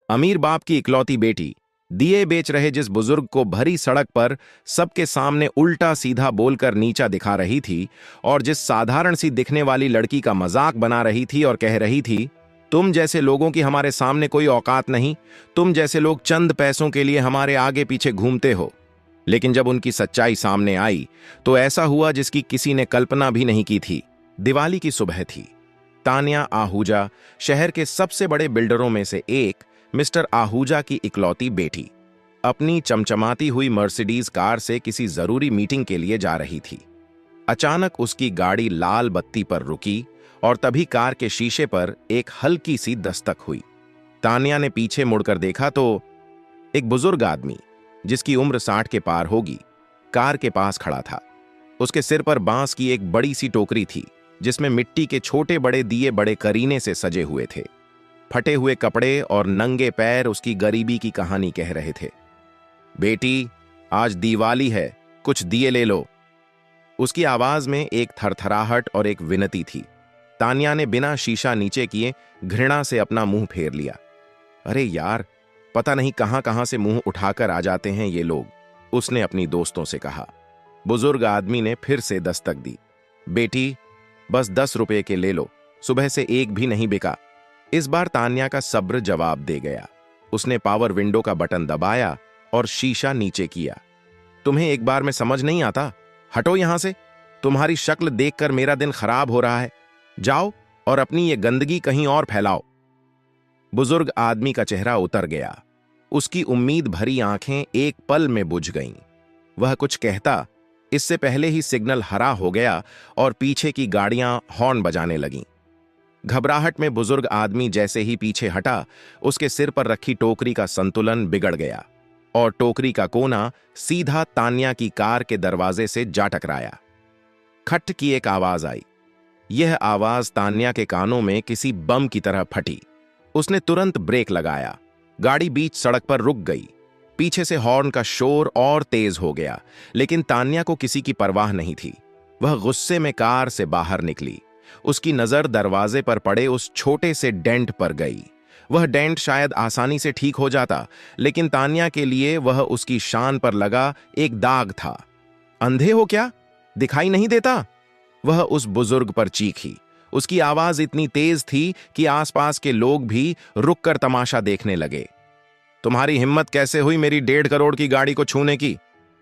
अमीर बाप की इकलौती बेटी दिए बेच रहे जिस बुजुर्ग को भरी सड़क पर सबके सामने उल्टा सीधा बोलकर नीचा दिखा रही थी और जिस साधारण सी दिखने वाली लड़की का मजाक बना रही थी और कह रही थी, तुम जैसे लोगों की हमारे सामने कोई औकात नहीं, तुम जैसे लोग चंद पैसों के लिए हमारे आगे पीछे घूमते हो। लेकिन जब उनकी सच्चाई सामने आई तो ऐसा हुआ जिसकी किसी ने कल्पना भी नहीं की थी। दिवाली की सुबह थी। तान्या आहूजा शहर के सबसे बड़े बिल्डरों में से एक मिस्टर आहूजा की इकलौती बेटी अपनी चमचमाती हुई मर्सिडीज कार से किसी जरूरी मीटिंग के लिए जा रही थी। अचानक उसकी गाड़ी लाल बत्ती पर रुकी और तभी कार के शीशे पर एक हल्की सी दस्तक हुई। तान्या ने पीछे मुड़कर देखा तो एक बुजुर्ग आदमी जिसकी उम्र 60 के पार होगी कार के पास खड़ा था। उसके सिर पर बांस की एक बड़ी सी टोकरी थी जिसमें मिट्टी के छोटे बड़े दिए बड़े करीने से सजे हुए थे। फटे हुए कपड़े और नंगे पैर उसकी गरीबी की कहानी कह रहे थे। बेटी, आज दिवाली है, कुछ दिए ले लो। उसकी आवाज में एक थरथराहट और एक विनती थी। तान्या ने बिना शीशा नीचे किए घृणा से अपना मुंह फेर लिया। अरे यार, पता नहीं कहां कहां से मुंह उठाकर आ जाते हैं ये लोग, उसने अपनी दोस्तों से कहा। बुजुर्ग आदमी ने फिर से दस्तक दी। बेटी, बस 10 रुपए के ले लो, सुबह से एक भी नहीं बिका। इस बार तान्या का सब्र जवाब दे गया। उसने पावर विंडो का बटन दबाया और शीशा नीचे किया। तुम्हें एक बार में समझ नहीं आता? हटो यहां से, तुम्हारी शक्ल देखकर मेरा दिन खराब हो रहा है। जाओ और अपनी ये गंदगी कहीं और फैलाओ। बुजुर्ग आदमी का चेहरा उतर गया। उसकी उम्मीद भरी आंखें एक पल में बुझ गईं। वह कुछ कहता, इससे पहले ही सिग्नल हरा हो गया और पीछे की गाड़ियां हॉर्न बजाने लगीं। घबराहट में बुजुर्ग आदमी जैसे ही पीछे हटा, उसके सिर पर रखी टोकरी का संतुलन बिगड़ गया और टोकरी का कोना सीधा तान्या की कार के दरवाजे से जा टकराया। खट की एक आवाज आई। यह आवाज तान्या के कानों में किसी बम की तरह फटी। उसने तुरंत ब्रेक लगाया। गाड़ी बीच सड़क पर रुक गई। पीछे से हॉर्न का शोर और तेज हो गया, लेकिन तान्या को किसी की परवाह नहीं थी। वह गुस्से में कार से बाहर निकली। उसकी नजर दरवाजे पर पड़े उस छोटे से डेंट पर गई। वह डेंट शायद आसानी से ठीक हो जाता, लेकिन तान्या के लिए वह उसकी शान पर लगा एक दाग था। अंधे हो क्या? दिखाई नहीं देता? वह उस बुजुर्ग पर चीखी। उसकी आवाज इतनी तेज थी कि आसपास के लोग भी रुककर तमाशा देखने लगे। तुम्हारी हिम्मत कैसे हुई मेरी 1.5 करोड़ की गाड़ी को छूने की?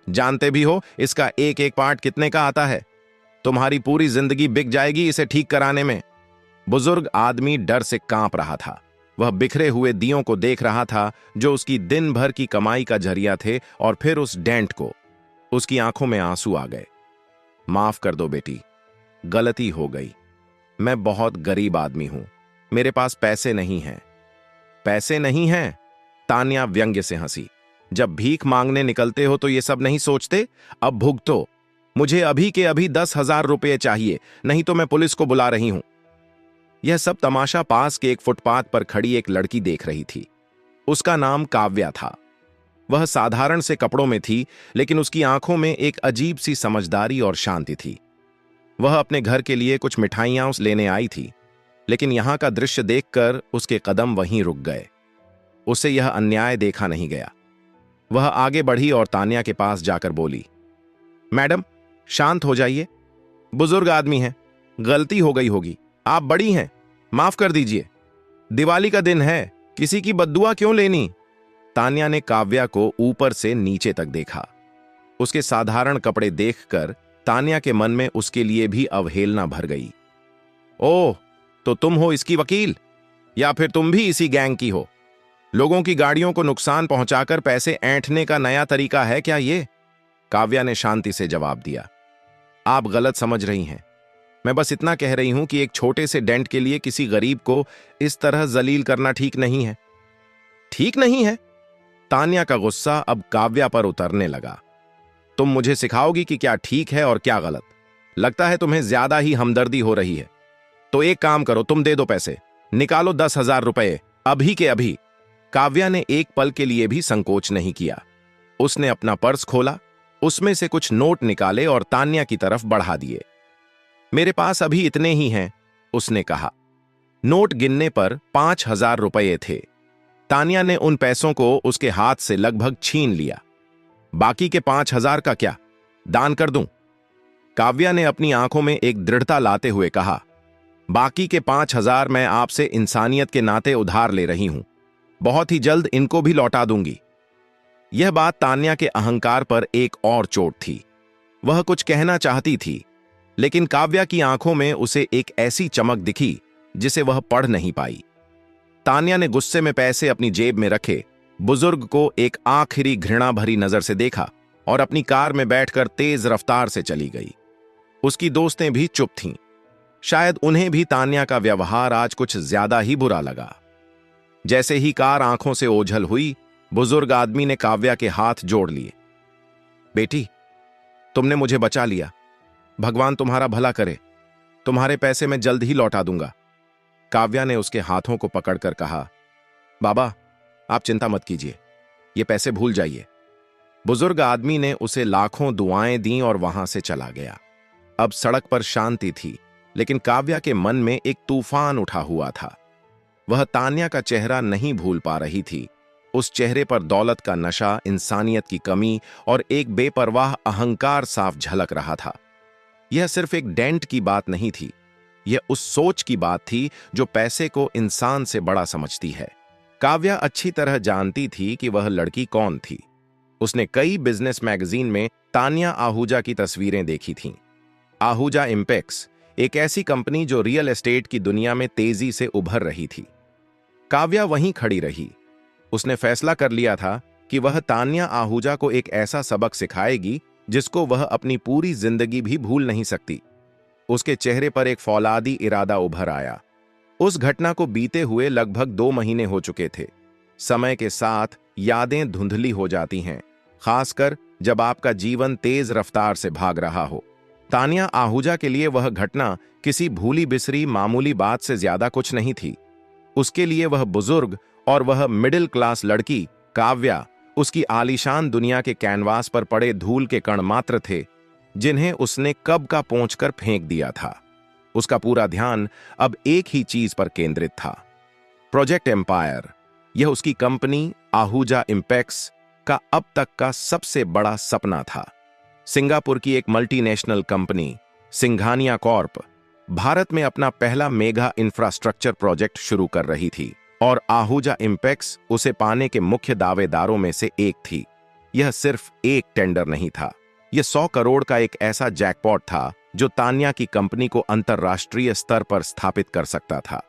जानते भी हो इसका एक एक पार्ट कितने का आता है? तुम्हारी पूरी जिंदगी बिक जाएगी इसे ठीक कराने में। बुजुर्ग आदमी डर से कांप रहा था। वह बिखरे हुए दियों को देख रहा था जो उसकी दिन भर की कमाई का जरिया थे, और फिर उस डेंट को। उसकी आंखों में आंसू आ गए। माफ कर दो बेटी, गलती हो गई। मैं बहुत गरीब आदमी हूं, मेरे पास पैसे नहीं हैं। पैसे नहीं हैं? तान्या व्यंग्य से हंसी। जब भीख मांगने निकलते हो तो ये सब नहीं सोचते? अब भुगतो। मुझे अभी के अभी 10,000 रुपये चाहिए, नहीं तो मैं पुलिस को बुला रही हूं। यह सब तमाशा पास के एक फुटपाथ पर खड़ी एक लड़की देख रही थी। उसका नाम काव्या था। वह साधारण से कपड़ों में थी, लेकिन उसकी आंखों में एक अजीब सी समझदारी और शांति थी। वह अपने घर के लिए कुछ मिठाइयां लेने आई थी, लेकिन यहां का दृश्य देखकर उसके कदम वहीं रुक गए। उसे यह अन्याय देखा नहीं गया। वह आगे बढ़ी और तान्या के पास जाकर बोली, मैडम, शांत हो जाइए। बुजुर्ग आदमी हैं, गलती हो गई होगी। आप बड़ी हैं, माफ कर दीजिए। दिवाली का दिन है, किसी की बद्दुआ क्यों लेनी? तान्या ने काव्या को ऊपर से नीचे तक देखा। उसके साधारण कपड़े देखकर तान्या के मन में उसके लिए भी अवहेलना भर गई। ओह, तो तुम हो इसकी वकील? या फिर तुम भी इसी गैंग की हो? लोगों की गाड़ियों को नुकसान पहुंचाकर पैसे ऐंठने का नया तरीका है क्या ये? काव्या ने शांति से जवाब दिया। आप गलत समझ रही हैं। मैं बस इतना कह रही हूं कि एक छोटे से डेंट के लिए किसी गरीब को इस तरह जलील करना ठीक नहीं है। ठीक नहीं है? तान्या का गुस्सा अब काव्या पर उतरने लगा। तुम मुझे सिखाओगी कि क्या ठीक है और क्या गलत? लगता है तुम्हें ज्यादा ही हमदर्दी हो रही है। तो एक काम करो, तुम दे दो पैसे, निकालो 10,000 रुपए अभी के अभी। काव्या ने एक पल के लिए भी संकोच नहीं किया। उसने अपना पर्स खोला, उसमें से कुछ नोट निकाले और तान्या की तरफ बढ़ा दिए। मेरे पास अभी इतने ही हैं, उसने कहा। नोट गिनने पर 5,000 रुपये थे। तान्या ने उन पैसों को उसके हाथ से लगभग छीन लिया। बाकी के 5,000 का क्या, दान कर दूं? काव्या ने अपनी आंखों में एक दृढ़ता लाते हुए कहा, बाकी के 5,000 मैं आपसे इंसानियत के नाते उधार ले रही हूं, बहुत ही जल्द इनको भी लौटा दूंगी। यह बात तान्या के अहंकार पर एक और चोट थी। वह कुछ कहना चाहती थी, लेकिन काव्या की आंखों में उसे एक ऐसी चमक दिखी जिसे वह पढ़ नहीं पाई। तान्या ने गुस्से में पैसे अपनी जेब में रखे, बुजुर्ग को एक आखिरी घृणा भरी नजर से देखा और अपनी कार में बैठकर तेज रफ्तार से चली गई। उसकी दोस्तें भी चुप थीं। शायद उन्हें भी तान्या का व्यवहार आज कुछ ज्यादा ही बुरा लगा। जैसे ही कार आंखों से ओझल हुई, बुजुर्ग आदमी ने काव्या के हाथ जोड़ लिए। बेटी, तुमने मुझे बचा लिया, भगवान तुम्हारा भला करे, तुम्हारे पैसे मैं जल्द ही लौटा दूंगा। काव्या ने उसके हाथों को पकड़कर कहा, बाबा आप चिंता मत कीजिए, ये पैसे भूल जाइए। बुजुर्ग आदमी ने उसे लाखों दुआएं दी और वहां से चला गया। अब सड़क पर शांति थी, लेकिन काव्या के मन में एक तूफान उठा हुआ था। वह तान्या का चेहरा नहीं भूल पा रही थी। उस चेहरे पर दौलत का नशा, इंसानियत की कमी और एक बेपरवाह अहंकार साफ झलक रहा था। यह सिर्फ एक डेंट की बात नहीं थी, यह उस सोच की बात थी जो पैसे को इंसान से बड़ा समझती है। काव्या अच्छी तरह जानती थी कि वह लड़की कौन थी। उसने कई बिजनेस मैगजीन में तान्या आहूजा की तस्वीरें देखी थीं। आहूजा इंपेक्स, एक ऐसी कंपनी जो रियल एस्टेट की दुनिया में तेजी से उभर रही थी। काव्या वहीं खड़ी रही। उसने फैसला कर लिया था कि वह तान्या आहूजा को एक ऐसा सबक सिखाएगी जिसको वह अपनी पूरी जिंदगी भी भूल नहीं सकती। उसके चेहरे पर एक फौलादी इरादा उभर आया। उस घटना को बीते हुए लगभग 2 महीने हो चुके थे। समय के साथ यादें धुंधली हो जाती हैं, खासकर जब आपका जीवन तेज रफ्तार से भाग रहा हो। तान्या आहूजा के लिए वह घटना किसी भूली बिसरी मामूली बात से ज्यादा कुछ नहीं थी। उसके लिए वह बुजुर्ग और वह मिडिल क्लास लड़की काव्या उसकी आलीशान दुनिया के कैनवास पर पड़े धूल के कण मात्र थे, जिन्हें उसने कब का पोंछकर फेंक दिया था। उसका पूरा ध्यान अब एक ही चीज पर केंद्रित था, प्रोजेक्ट एम्पायर। यह उसकी कंपनी आहूजा इंपेक्स का अब तक का सबसे बड़ा सपना था। सिंगापुर की एक multinational company Singhania Corp Bharat में अपना पहला मेगा इंफ्रास्ट्रक्चर प्रोजेक्ट शुरू कर रही थी और आहूजा इंपेक्स उसे पाने के मुख्य दावेदारों में से एक थी। यह सिर्फ एक टेंडर नहीं था, यह 100 करोड़ का एक ऐसा जैकपॉट था जो तान्या की कंपनी को अंतर्राष्ट्रीय स्तर पर स्थापित कर सकता था।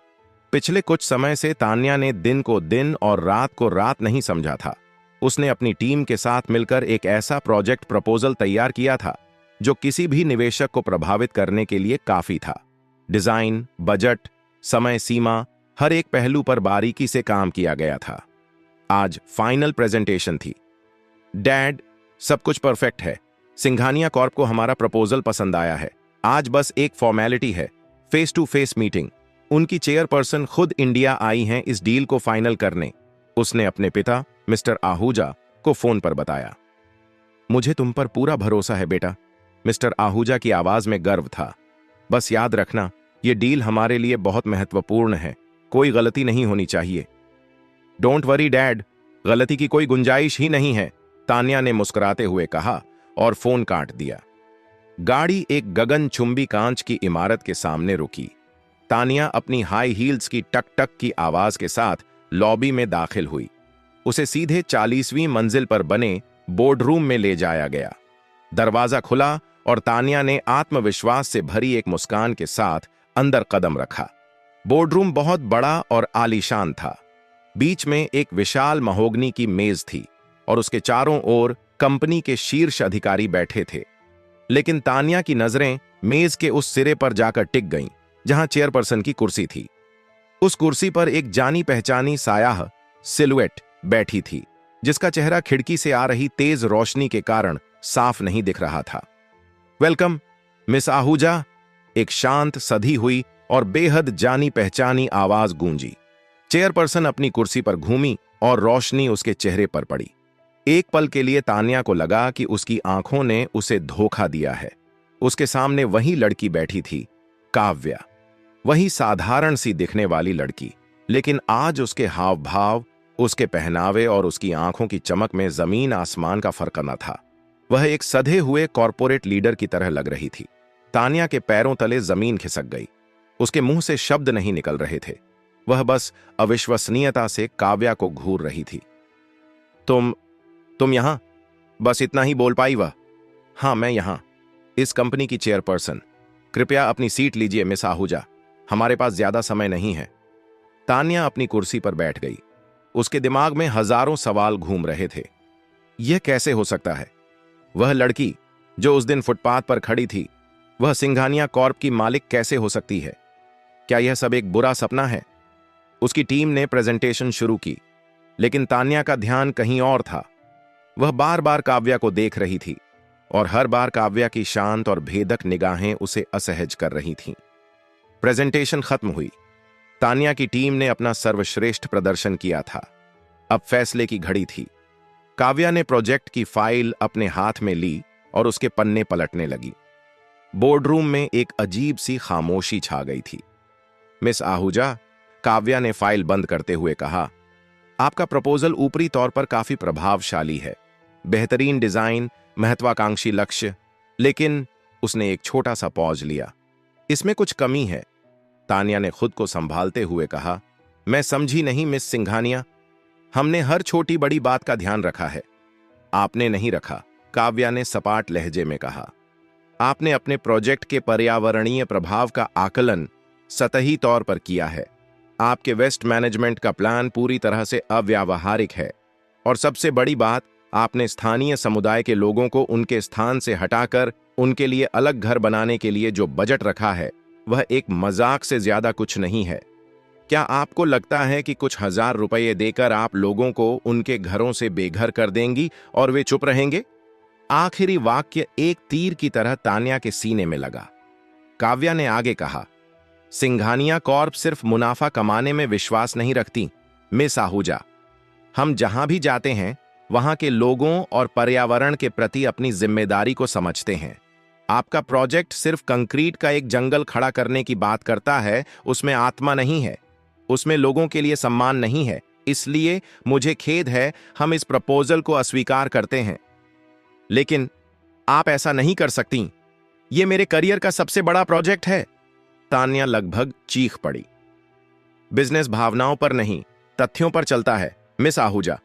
पिछले कुछ समय से तान्या ने दिन को दिन और रात को रात नहीं समझा था। उसने अपनी टीम के साथ मिलकर एक ऐसा प्रोजेक्ट प्रपोजल तैयार किया था जो किसी भी निवेशक को प्रभावित करने के लिए काफी था। डिजाइन, बजट, समय सीमा, हर एक पहलू पर बारीकी से काम किया गया था। आज फाइनल प्रेजेंटेशन थी। डैड, सब कुछ परफेक्ट है। सिंघानिया कॉर्प को हमारा प्रपोजल पसंद आया है। आज बस एक फॉर्मेलिटी है, फेस टू फेस मीटिंग। उनकी चेयरपर्सन खुद इंडिया आई हैं इस डील को फाइनल करने। उसने अपने पिता मिस्टर आहूजा को फोन पर बताया। मुझे तुम पर पूरा भरोसा है बेटा। मिस्टर आहूजा की आवाज में गर्व था। बस याद रखना, यह डील हमारे लिए बहुत महत्वपूर्ण है, कोई गलती नहीं होनी चाहिए। डोंट वरी डैड, गलती की कोई गुंजाइश ही नहीं है, तान्या ने मुस्कुराते हुए कहा और फोन काट दिया। गाड़ी एक गगनचुंबी कांच की इमारत के सामने रुकी। तान्या अपनी हाई हील्स की टक टक की आवाज के साथ लॉबी में दाखिल हुई। उसे सीधे 40वीं मंजिल पर बने बोर्डरूम में ले जाया गया। दरवाजा खुला और तान्या ने आत्मविश्वास से भरी एक मुस्कान के साथ अंदर कदम रखा। बोर्डरूम बहुत बड़ा और आलीशान था। बीच में एक विशाल महोगनी की मेज थी और उसके चारों ओर कंपनी के शीर्ष अधिकारी बैठे थे। लेकिन तान्या की नजरें मेज के उस सिरे पर जाकर टिक गईं जहां चेयरपर्सन की कुर्सी थी। उस कुर्सी पर एक जानी पहचानी सायाह सिलुएट बैठी थी, जिसका चेहरा खिड़की से आ रही तेज रोशनी के कारण साफ नहीं दिख रहा था। वेलकम मिस आहूजा, एक शांत, सधी हुई और बेहद जानी पहचानी आवाज गूंजी। चेयरपर्सन अपनी कुर्सी पर घूमी और रोशनी उसके चेहरे पर पड़ी। एक पल के लिए तान्या को लगा कि उसकी आंखों ने उसे धोखा दिया है। उसके सामने वही लड़की बैठी थी, काव्या, वही साधारण सी दिखने वाली लड़की, लेकिन आज उसके हाव भाव, उसके पहनावे और उसकी आंखों की चमक में जमीन आसमान का फर्क न था। वह एक सधे हुए कॉरपोरेट लीडर की तरह लग रही थी। तान्या के पैरों तले जमीन खिसक गई। उसके मुंह से शब्द नहीं निकल रहे थे। वह बस अविश्वसनीयता से काव्या को घूर रही थी। तुम यहां? बस इतना ही बोल पाई वह। हाँ, मैं यहां, इस कंपनी की चेयरपर्सन। कृपया अपनी सीट लीजिए मिस आहूजा, हमारे पास ज्यादा समय नहीं है। तान्या अपनी कुर्सी पर बैठ गई। उसके दिमाग में हजारों सवाल घूम रहे थे। यह कैसे हो सकता है? वह लड़की जो उस दिन फुटपाथ पर खड़ी थी, वह सिंघानिया कॉर्प की मालिक कैसे हो सकती है? क्या यह सब एक बुरा सपना है? उसकी टीम ने प्रेजेंटेशन शुरू की, लेकिन तान्या का ध्यान कहीं और था। वह बार बार काव्या को देख रही थी और हर बार काव्या की शांत और भेदक निगाहें उसे असहज कर रही थीं। प्रेजेंटेशन खत्म हुई। तान्या की टीम ने अपना सर्वश्रेष्ठ प्रदर्शन किया था। अब फैसले की घड़ी थी। काव्या ने प्रोजेक्ट की फाइल अपने हाथ में ली और उसके पन्ने पलटने लगी। बोर्डरूम में एक अजीब सी खामोशी छा गई थी। मिस आहूजा, काव्या ने फाइल बंद करते हुए कहा, आपका प्रपोजल ऊपरी तौर पर काफी प्रभावशाली है, बेहतरीन डिजाइन, महत्वाकांक्षी लक्ष्य, लेकिन उसने एक छोटा सा पॉज लिया। इसमें कुछ कमी है। तान्या ने खुद को संभालते हुए कहा, मैं समझी नहीं मिस सिंघानिया। हमने हर छोटी बड़ी बात का ध्यान रखा है। आपने नहीं रखा, काव्या ने सपाट लहजे में कहा। आपने अपने प्रोजेक्ट के पर्यावरणीय प्रभाव का आकलन सतही तौर पर किया है। आपके वेस्ट मैनेजमेंट का प्लान पूरी तरह से अव्यावहारिक है, और सबसे बड़ी बात, आपने स्थानीय समुदाय के लोगों को उनके स्थान से हटाकर उनके लिए अलग घर बनाने के लिए जो बजट रखा है, वह एक मजाक से ज्यादा कुछ नहीं है। क्या आपको लगता है कि कुछ हजार रुपये देकर आप लोगों को उनके घरों से बेघर कर देंगी और वे चुप रहेंगे? आखिरी वाक्य एक तीर की तरह तान्या के सीने में लगा। काव्या ने आगे कहा, सिंघानिया कॉर्प सिर्फ मुनाफा कमाने में विश्वास नहीं रखती मिस आहूजा। हम जहां भी जाते हैं वहां के लोगों और पर्यावरण के प्रति अपनी जिम्मेदारी को समझते हैं। आपका प्रोजेक्ट सिर्फ कंक्रीट का एक जंगल खड़ा करने की बात करता है, उसमें आत्मा नहीं है, उसमें लोगों के लिए सम्मान नहीं है। इसलिए मुझे खेद है, हम इस प्रपोजल को अस्वीकार करते हैं। लेकिन आप ऐसा नहीं कर सकती। यह मेरे करियर का सबसे बड़ा प्रोजेक्ट है। तान्या लगभग चीख पड़ी। बिजनेस भावनाओं पर नहीं, तथ्यों पर चलता है मिस आहूजा,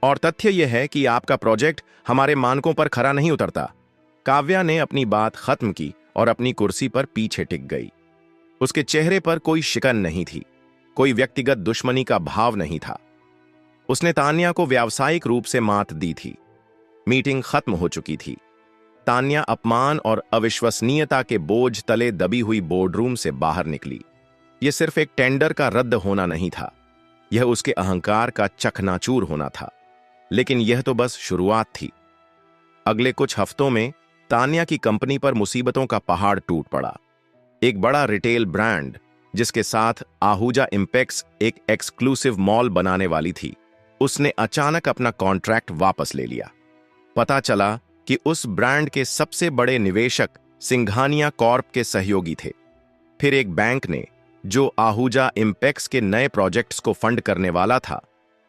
और तथ्य यह है कि आपका प्रोजेक्ट हमारे मानकों पर खरा नहीं उतरता। काव्या ने अपनी बात खत्म की और अपनी कुर्सी पर पीछे टिक गई। उसके चेहरे पर कोई शिकन नहीं थी, कोई व्यक्तिगत दुश्मनी का भाव नहीं था। उसने तान्या को व्यावसायिक रूप से मात दी थी। मीटिंग खत्म हो चुकी थी। तान्या अपमान और अविश्वसनीयता के बोझ तले दबी हुई बोर्डरूम से बाहर निकली। यह सिर्फ एक टेंडर का रद्द होना नहीं था, यह उसके अहंकार का चकनाचूर होना था। लेकिन यह तो बस शुरुआत थी। अगले कुछ हफ्तों में तान्या की कंपनी पर मुसीबतों का पहाड़ टूट पड़ा। एक बड़ा रिटेल ब्रांड, जिसके साथ आहूजा इंपेक्स एक एक्सक्लूसिव मॉल बनाने वाली थी, उसने अचानक अपना कॉन्ट्रैक्ट वापस ले लिया। पता चला कि उस ब्रांड के सबसे बड़े निवेशक सिंघानिया कॉर्प के सहयोगी थे। फिर एक बैंक ने, जो आहूजा इंपेक्स के नए प्रोजेक्ट्स को फंड करने वाला था,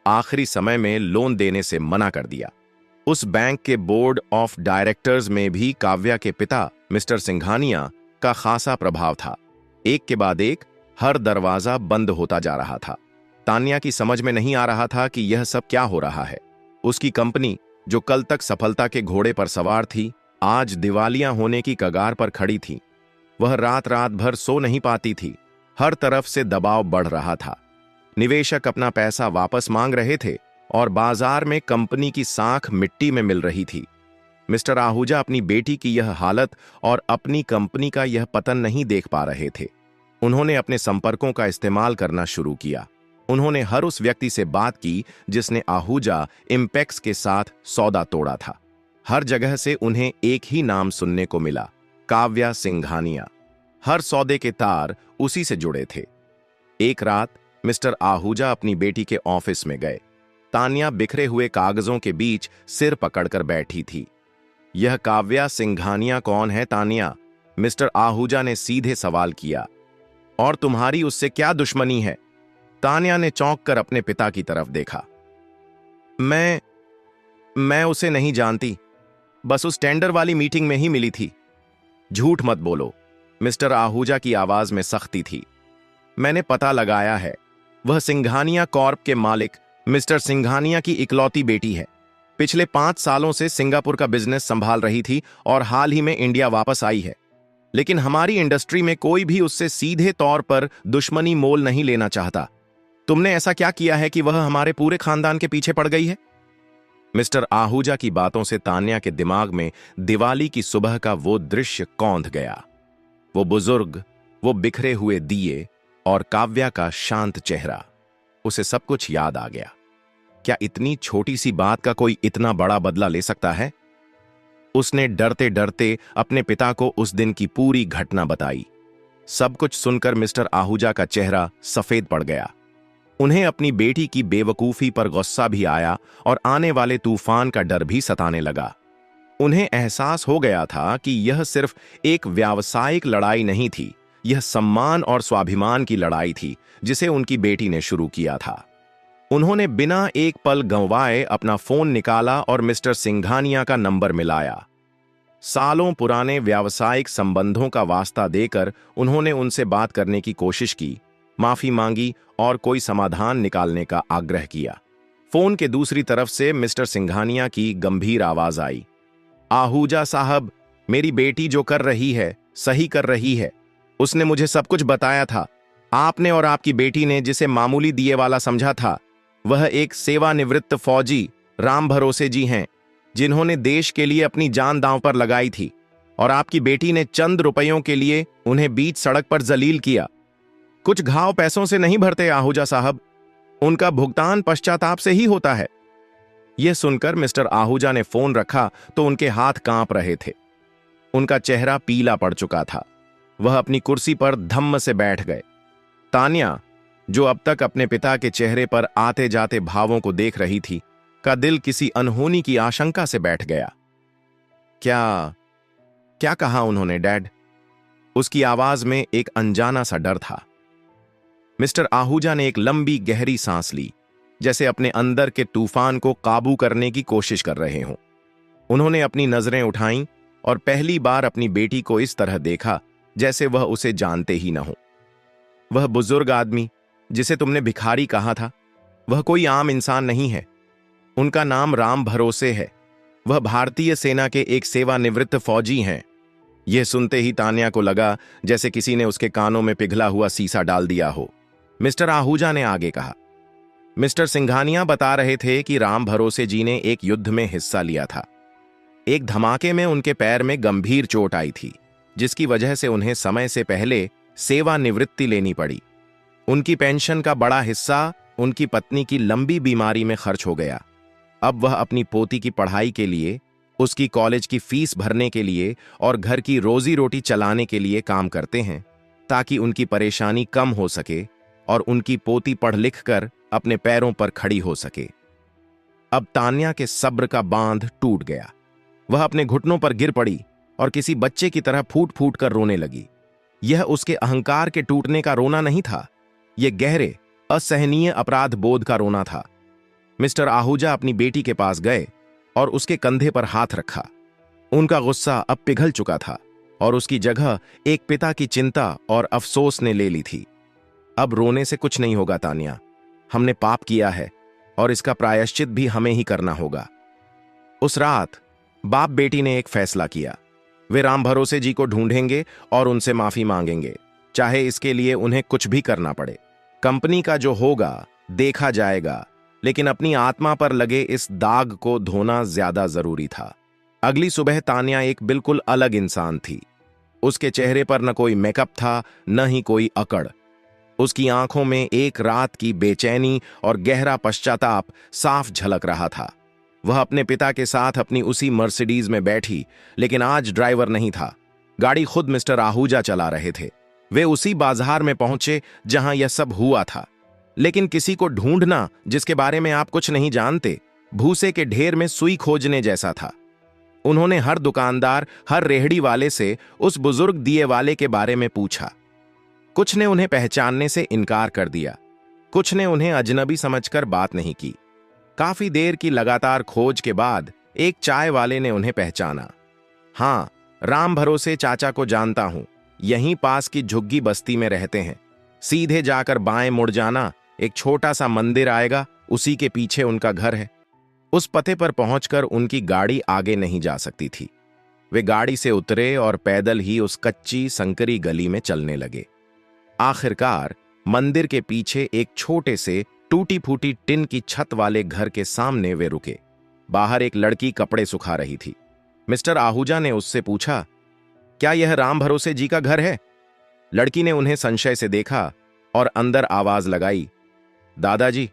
आखिरी समय में लोन देने से मना कर दिया। उस बैंक के बोर्ड ऑफ डायरेक्टर्स में भी काव्या के पिता मिस्टर सिंघानिया का खासा प्रभाव था। एक के बाद एक हर दरवाजा बंद होता जा रहा था। तान्या की समझ में नहीं आ रहा था कि यह सब क्या हो रहा है। उसकी कंपनी, जो कल तक सफलता के घोड़े पर सवार थी, आज दिवालिया होने की कगार पर खड़ी थी। वह रात रात भर सो नहीं पाती थी। हर तरफ से दबाव बढ़ रहा था। निवेशक अपना पैसा वापस मांग रहे थे और बाजार में कंपनी की साख मिट्टी में मिल रही थी। मिस्टर आहूजा अपनी बेटी की यह हालत और अपनी कंपनी का यह पतन नहीं देख पा रहे थे। उन्होंने अपने संपर्कों का इस्तेमाल करना शुरू किया। उन्होंने हर उस व्यक्ति से बात की जिसने आहूजा इंपेक्स के साथ सौदा तोड़ा था। हर जगह से उन्हें एक ही नाम सुनने को मिला, काव्या सिंघानिया। हर सौदे के तार उसी से जुड़े थे। एक रात मिस्टर आहूजा अपनी बेटी के ऑफिस में गए। तान्या बिखरे हुए कागजों के बीच सिर पकड़कर बैठी थी। यह काव्या सिंघानिया कौन है तान्या? मिस्टर आहूजा ने सीधे सवाल किया। और तुम्हारी उससे क्या दुश्मनी है? तान्या ने चौंक कर अपने पिता की तरफ देखा। मैं उसे नहीं जानती, बस उस टेंडर वाली मीटिंग में ही मिली थी। झूठ मत बोलो। मिस्टर आहूजा की आवाज में सख्ती थी। मैंने पता लगाया है, वह सिंघानिया कॉर्प के मालिक मिस्टर सिंघानिया की इकलौती बेटी है। पिछले 5 सालों से सिंगापुर का बिजनेस संभाल रही थी और हाल ही में इंडिया वापस आई है। लेकिन हमारी इंडस्ट्री में कोई भी उससे सीधे तौर पर दुश्मनी मोल नहीं लेना चाहता। तुमने ऐसा क्या किया है कि वह हमारे पूरे खानदान के पीछे पड़ गई है? मिस्टर आहूजा की बातों से तान्या के दिमाग में दिवाली की सुबह का वो दृश्य कौंध गया। वो बुजुर्ग, वो बिखरे हुए दिए और काव्या का शांत चेहरा। उसे सब कुछ याद आ गया। क्या इतनी छोटी सी बात का कोई इतना बड़ा बदला ले सकता है? उसने डरते डरते अपने पिता को उस दिन की पूरी घटना बताई। सब कुछ सुनकर मिस्टर आहूजा का चेहरा सफेद पड़ गया। उन्हें अपनी बेटी की बेवकूफी पर गुस्सा भी आया और आने वाले तूफान का डर भी सताने लगा। उन्हें एहसास हो गया था कि यह सिर्फ एक व्यावसायिक लड़ाई नहीं थी, यह सम्मान और स्वाभिमान की लड़ाई थी जिसे उनकी बेटी ने शुरू किया था। उन्होंने बिना एक पल गंवाए अपना फोन निकाला और मिस्टर सिंघानिया का नंबर मिलाया। सालों पुराने व्यावसायिक संबंधों का वास्ता देकर उन्होंने उनसे बात करने की कोशिश की, माफी मांगी और कोई समाधान निकालने का आग्रह किया। फोन के दूसरी तरफ से मिस्टर सिंघानिया की गंभीर आवाज आई, आहूजा साहब, मेरी बेटी जो कर रही है सही कर रही है। उसने मुझे सब कुछ बताया था। आपने और आपकी बेटी ने जिसे मामूली दिए वाला समझा था, वह एक सेवानिवृत्त फौजी राम भरोसे जी हैं, जिन्होंने देश के लिए अपनी जान दांव पर लगाई थी, और आपकी बेटी ने चंद रुपयों के लिए उन्हें बीच सड़क पर जलील किया। कुछ घाव पैसों से नहीं भरते आहूजा साहब, उनका भुगतान पश्चाताप से ही होता है। यह सुनकर मिस्टर आहूजा ने फोन रखा तो उनके हाथ कांप रहे थे। उनका चेहरा पीला पड़ चुका था। वह अपनी कुर्सी पर धम्म से बैठ गए। तान्या, जो अब तक अपने पिता के चेहरे पर आते जाते भावों को देख रही थी, का दिल किसी अनहोनी की आशंका से बैठ गया। क्या क्या कहा उन्होंने डैड? उसकी आवाज में एक अनजाना सा डर था। मिस्टर आहूजा ने एक लंबी गहरी सांस ली, जैसे अपने अंदर के तूफान को काबू करने की कोशिश कर रहे हों। उन्होंने अपनी नजरें उठाईं और पहली बार अपनी बेटी को इस तरह देखा जैसे वह उसे जानते ही न हो। वह बुजुर्ग आदमी जिसे तुमने भिखारी कहा था, वह कोई आम इंसान नहीं है। उनका नाम राम भरोसे है। वह भारतीय सेना के एक सेवानिवृत्त फौजी हैं। यह सुनते ही तान्या को लगा जैसे किसी ने उसके कानों में पिघला हुआ सीसा डाल दिया हो। मिस्टर आहूजा ने आगे कहा, मिस्टर सिंघानिया बता रहे थे कि राम भरोसे जी ने एक युद्ध में हिस्सा लिया था। एक धमाके में उनके पैर में गंभीर चोट आई थी, जिसकी वजह से उन्हें समय से पहले सेवानिवृत्ति लेनी पड़ी। उनकी पेंशन का बड़ा हिस्सा उनकी पत्नी की लंबी बीमारी में खर्च हो गया। अब वह अपनी पोती की पढ़ाई के लिए, उसकी कॉलेज की फीस भरने के लिए और घर की रोजी रोटी चलाने के लिए काम करते हैं, ताकि उनकी परेशानी कम हो सके और उनकी पोती पढ़ लिख कर अपने पैरों पर खड़ी हो सके। अब तान्या के सब्र का बांध टूट गया। वह अपने घुटनों पर गिर पड़ी और किसी बच्चे की तरह फूट फूट कर रोने लगी। यह उसके अहंकार के टूटने का रोना नहीं था, यह गहरे असहनीय अपराध बोध का रोना था। मिस्टर आहूजा अपनी बेटी के पास गए और उसके कंधे पर हाथ रखा। उनका गुस्सा अब पिघल चुका था और उसकी जगह एक पिता की चिंता और अफसोस ने ले ली थी। अब रोने से कुछ नहीं होगा तान्या, हमने पाप किया है और इसका प्रायश्चित भी हमें ही करना होगा। उस रात बाप बेटी ने एक फैसला किया। वे राम भरोसे जी को ढूंढेंगे और उनसे माफी मांगेंगे, चाहे इसके लिए उन्हें कुछ भी करना पड़े। कंपनी का जो होगा देखा जाएगा, लेकिन अपनी आत्मा पर लगे इस दाग को धोना ज्यादा जरूरी था। अगली सुबह तान्या एक बिल्कुल अलग इंसान थी। उसके चेहरे पर न कोई मेकअप था, न ही कोई अकड़। उसकी आंखों में एक रात की बेचैनी और गहरा पश्चाताप साफ झलक रहा था। वह अपने पिता के साथ अपनी उसी मर्सिडीज में बैठी, लेकिन आज ड्राइवर नहीं था। गाड़ी खुद मिस्टर आहूजा चला रहे थे। वे उसी बाजार में पहुंचे जहां यह सब हुआ था। लेकिन किसी को ढूंढना जिसके बारे में आप कुछ नहीं जानते, भूसे के ढेर में सुई खोजने जैसा था। उन्होंने हर दुकानदार, हर रेहड़ी वाले से उस बुजुर्ग दिए वाले के बारे में पूछा। कुछ ने उन्हें पहचानने से इनकार कर दिया, कुछ ने उन्हें अजनबी समझकर बात नहीं की। काफी देर की लगातार खोज के बाद एक चाय वाले ने उन्हें पहचाना। हाँ, राम भरोसे चाचा को जानता हूं, यहीं पास की झुग्गी बस्ती में रहते हैं। सीधे जाकर बाएं मुड़ जाना, एक छोटा सा मंदिर आएगा, उसी के पीछे उनका घर है। उस पते पर पहुंचकर उनकी गाड़ी आगे नहीं जा सकती थी। वे गाड़ी से उतरे और पैदल ही उस कच्ची संकरी गली में चलने लगे। आखिरकार मंदिर के पीछे एक छोटे से टूटी फूटी टिन की छत वाले घर के सामने वे रुके। बाहर एक लड़की कपड़े सुखा रही थी। मिस्टर आहूजा ने उससे पूछा, क्या यह राम भरोसे जी का घर है? लड़की ने उन्हें संशय से देखा और अंदर आवाज लगाई, दादाजी,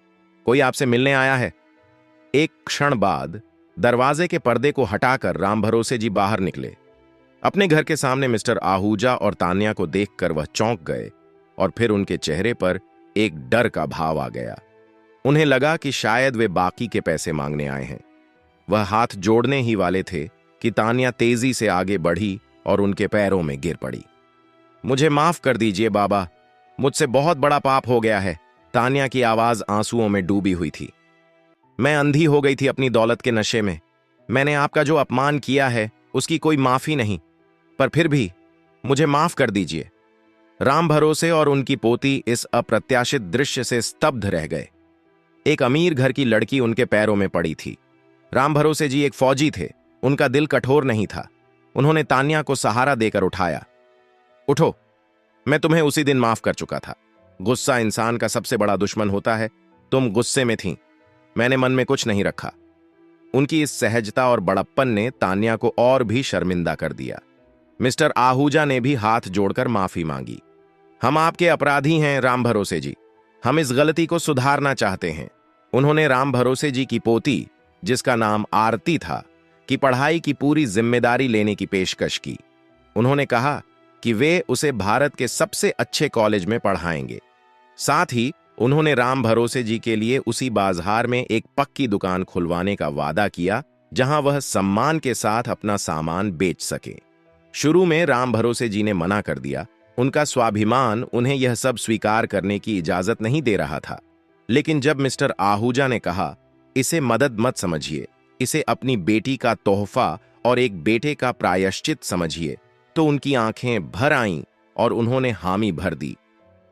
कोई आपसे मिलने आया है। एक क्षण बाद दरवाजे के पर्दे को हटाकर राम भरोसे जी बाहर निकले। अपने घर के सामने मिस्टर आहूजा और तान्या को देखकर वह चौंक गए और फिर उनके चेहरे पर एक डर का भाव आ गया। उन्हें लगा कि शायद वे बाकी के पैसे मांगने आए हैं। वह हाथ जोड़ने ही वाले थे कि तान्या तेजी से आगे बढ़ी और उनके पैरों में गिर पड़ी। मुझे माफ कर दीजिए बाबा, मुझसे बहुत बड़ा पाप हो गया है। तान्या की आवाज आंसुओं में डूबी हुई थी। मैं अंधी हो गई थी अपनी दौलत के नशे में। मैंने आपका जो अपमान किया है उसकी कोई माफी नहीं, पर फिर भी मुझे माफ कर दीजिए। राम भरोसे और उनकी पोती इस अप्रत्याशित दृश्य से स्तब्ध रह गए। एक अमीर घर की लड़की उनके पैरों में पड़ी थी। राम भरोसे जी एक फौजी थे, उनका दिल कठोर नहीं था। उन्होंने तान्या को सहारा देकर उठाया। उठो, मैं तुम्हें उसी दिन माफ कर चुका था। गुस्सा इंसान का सबसे बड़ा दुश्मन होता है। तुम गुस्से में थीं, मैंने मन में कुछ नहीं रखा। उनकी इस सहजता और बड़प्पन ने तान्या को और भी शर्मिंदा कर दिया। मिस्टर आहूजा ने भी हाथ जोड़कर माफी मांगी। हम आपके अपराधी हैं राम भरोसे जी, हम इस गलती को सुधारना चाहते हैं। उन्होंने राम भरोसे जी की पोती, जिसका नाम आरती था, की पढ़ाई की पूरी जिम्मेदारी लेने की पेशकश की। उन्होंने कहा कि वे उसे भारत के सबसे अच्छे कॉलेज में पढ़ाएंगे। साथ ही उन्होंने राम भरोसे जी के लिए उसी बाजार में एक पक्की दुकान खुलवाने का वादा किया जहां वह सम्मान के साथ अपना सामान बेच सके। शुरू में राम भरोसे जी ने मना कर दिया। उनका स्वाभिमान उन्हें यह सब स्वीकार करने की इजाजत नहीं दे रहा था। लेकिन जब मिस्टर आहूजा ने कहा, इसे मदद मत समझिए, इसे अपनी बेटी का तोहफा और एक बेटे का प्रायश्चित समझिए, तो उनकी आंखें भर आईं और उन्होंने हामी भर दी।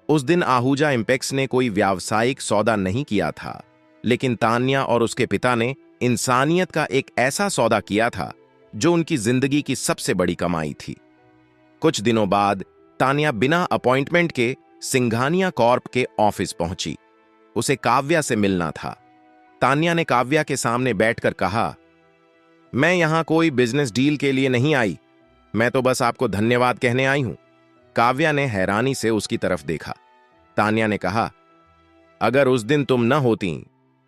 उस दिन आहूजा इंपेक्स ने कोई व्यावसायिक सौदा नहीं किया था, लेकिन तान्या और उसके पिता ने इंसानियत का एक ऐसा सौदा किया था जो उनकी जिंदगी की सबसे बड़ी कमाई थी। कुछ दिनों बाद तान्या बिना अपॉइंटमेंट के सिंघानिया कॉर्प के ऑफिस पहुंची। उसे काव्या से मिलना था। तान्या ने काव्या के सामने बैठकर कहा, मैं यहां कोई बिजनेस डील के लिए नहीं आई, मैं तो बस आपको धन्यवाद कहने आई हूं। काव्या ने हैरानी से उसकी तरफ देखा। तान्या ने कहा, अगर उस दिन तुम न होती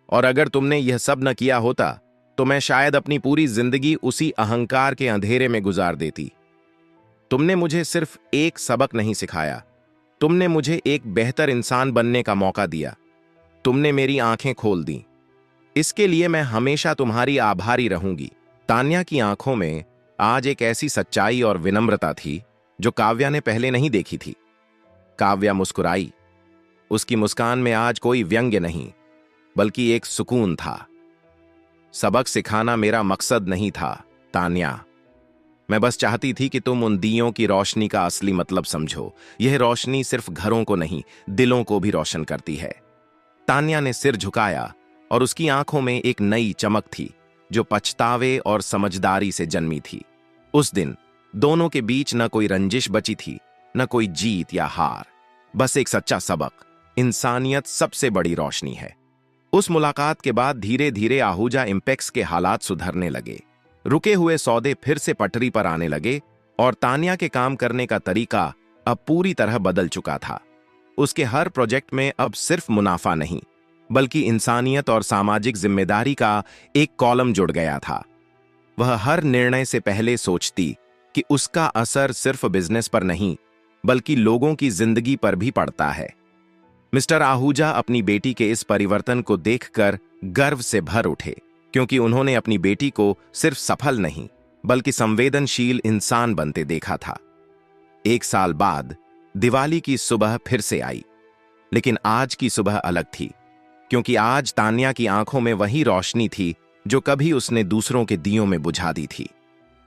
और अगर तुमने यह सब न किया होता तो मैं शायद अपनी पूरी जिंदगी उसी अहंकार के अंधेरे में गुजार देती। तुमने मुझे सिर्फ एक सबक नहीं सिखाया, तुमने मुझे एक बेहतर इंसान बनने का मौका दिया। तुमने मेरी आंखें खोल दी। इसके लिए मैं हमेशा तुम्हारी आभारी रहूंगी। तान्या की आंखों में आज एक ऐसी सच्चाई और विनम्रता थी जो काव्या ने पहले नहीं देखी थी। काव्या मुस्कुराई। उसकी मुस्कान में आज कोई व्यंग्य नहीं, बल्कि एक सुकून था। सबक सिखाना मेरा मकसद नहीं था तान्या, मैं बस चाहती थी कि तुम उन दियों की रोशनी का असली मतलब समझो। यह रोशनी सिर्फ घरों को नहीं, दिलों को भी रोशन करती है। तान्या ने सिर झुकाया और उसकी आंखों में एक नई चमक थी जो पछतावे और समझदारी से जन्मी थी। उस दिन दोनों के बीच न कोई रंजिश बची थी, न कोई जीत या हार, बस एक सच्चा सबक, इंसानियत सबसे बड़ी रोशनी है। उस मुलाकात के बाद धीरे धीरे आहूजा इंपेक्स के हालात सुधरने लगे। रुके हुए सौदे फिर से पटरी पर आने लगे और तान्या के काम करने का तरीका अब पूरी तरह बदल चुका था। उसके हर प्रोजेक्ट में अब सिर्फ मुनाफा नहीं, बल्कि इंसानियत और सामाजिक जिम्मेदारी का एक कॉलम जुड़ गया था। वह हर निर्णय से पहले सोचती कि उसका असर सिर्फ बिजनेस पर नहीं, बल्कि लोगों की जिंदगी पर भी पड़ता है। मिस्टर आहूजा अपनी बेटी के इस परिवर्तन को देखकर गर्व से भर उठे, क्योंकि उन्होंने अपनी बेटी को सिर्फ सफल नहीं, बल्कि संवेदनशील इंसान बनते देखा था। 1 साल बाद दिवाली की सुबह फिर से आई, लेकिन आज की सुबह अलग थी। क्योंकि आज तान्या की आंखों में वही रोशनी थी जो कभी उसने दूसरों के दियों में बुझा दी थी।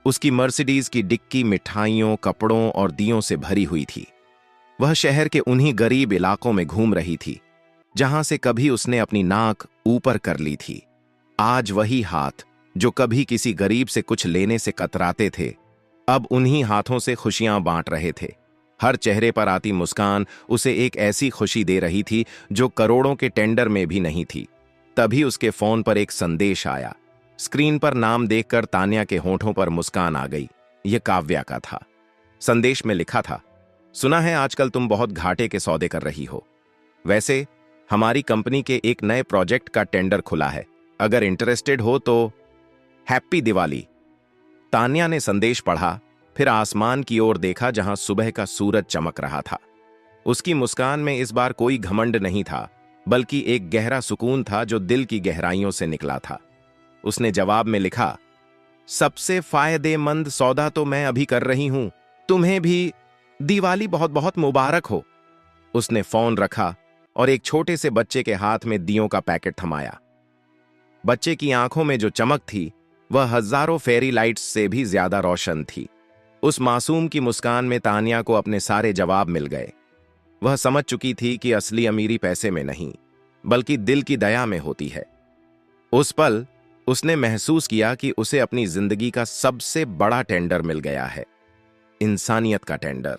उसकी मर्सिडीज की डिक्की मिठाइयों, कपड़ों और दियों से भरी हुई थी। वह शहर के उन्हीं गरीब इलाकों में घूम रही थी जहां से कभी उसने अपनी नाक ऊपर कर ली थी। आज वही हाथ जो कभी किसी गरीब से कुछ लेने से कतराते थे, अब उन्हीं हाथों से खुशियां बांट रहे थे। हर चेहरे पर आती मुस्कान उसे एक ऐसी खुशी दे रही थी जो करोड़ों के टेंडर में भी नहीं थी। तभी उसके फोन पर एक संदेश आया। स्क्रीन पर नाम देखकर तान्या के होठों पर मुस्कान आ गई। यह काव्या का था। संदेश में लिखा था, सुना है आजकल तुम बहुत घाटे के सौदे कर रही हो। वैसे हमारी कंपनी के एक नए प्रोजेक्ट का टेंडर खुला है, अगर इंटरेस्टेड हो तो हैप्पी दिवाली। तान्या ने संदेश पढ़ा, फिर आसमान की ओर देखा जहां सुबह का सूरज चमक रहा था। उसकी मुस्कान में इस बार कोई घमंड नहीं था, बल्कि एक गहरा सुकून था जो दिल की गहराइयों से निकला था। उसने जवाब में लिखा, सबसे फायदेमंद सौदा तो मैं अभी कर रही हूं, तुम्हें भी दिवाली बहुत बहुत मुबारक हो। उसने फोन रखा और एक छोटे से बच्चे के हाथ में दियों का पैकेट थमाया। बच्चे की आंखों में जो चमक थी वह हजारों फेरी लाइट्स से भी ज्यादा रोशन थी। उस मासूम की मुस्कान में तान्या को अपने सारे जवाब मिल गए। वह समझ चुकी थी कि असली अमीरी पैसे में नहीं, बल्कि दिल की दया में होती है। उस पल उसने महसूस किया कि उसे अपनी जिंदगी का सबसे बड़ा टेंडर मिल गया है, इंसानियत का टेंडर।